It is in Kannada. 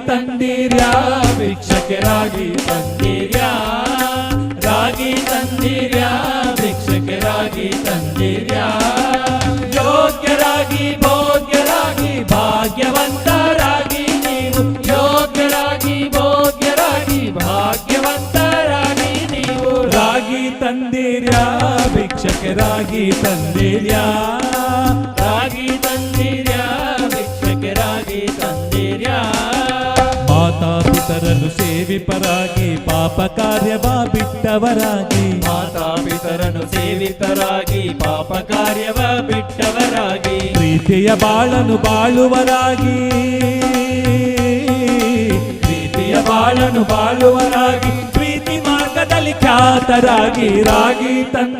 ತಂದಿರ್ಯಾ ಭಿಕ್ಷಕ್ಕೆ ರಾಗಿ ತಂದಿರ್ಯಾ ರಾಗಿ ತಂದಿರ್ಯಾ ಭಿಕ್ಷಕ್ಕೆ ರಾಗಿ ತಂದಿರ್ಯಾ ಯೋಗ್ಯರಾಗಿ ಭೋಗ್ಯರಾಗಿ ಭಾಗ್ಯವಂತರಾಗಿ ನೀವು ಯೋಗ್ಯರಾಗಿ ಭೋಗ್ಯರಾಗಿ ಭಾಗ್ಯವಂತರಾಗಿ ನೀವು ರಾಗಿ ತಂದಿರ್ಯಾ ಭಿಕ್ಷಕ್ಕೆ ರಾಗಿ ತಂದಿರ್ಯಾ ರಾಗಿ ತಂದಿರ್ಯಾ ಭಿಕ್ಷಕ್ಕೆ ರಾಗಿ ತಂದಿರ್ಯಾ ಮಾತಾ ಪಿತರನ್ನು ಸೇವಿಪರಾಗಿ ಪಾಪ ಕಾರ್ಯವ ಬಿಟ್ಟವರಾಗಿ ಮಾತಾ ಪಿತರನ್ನು ಸೇವಿತರಾಗಿ ಪಾಪ ಕಾರ್ಯವ ಬಿಟ್ಟವರಾಗಿ ಪ್ರೀತಿಯ ಬಾಳನು ಬಾಳುವರಾಗಿ ಪ್ರೀತಿಯ ಬಾಳನು ಬಾಳುವರಾಗಿ ಪ್ರೀತಿ ಮಾರ್ಗದಲ್ಲಿ ಖ್ಯಾತರಾಗಿ ರಾಗಿ ತಂದ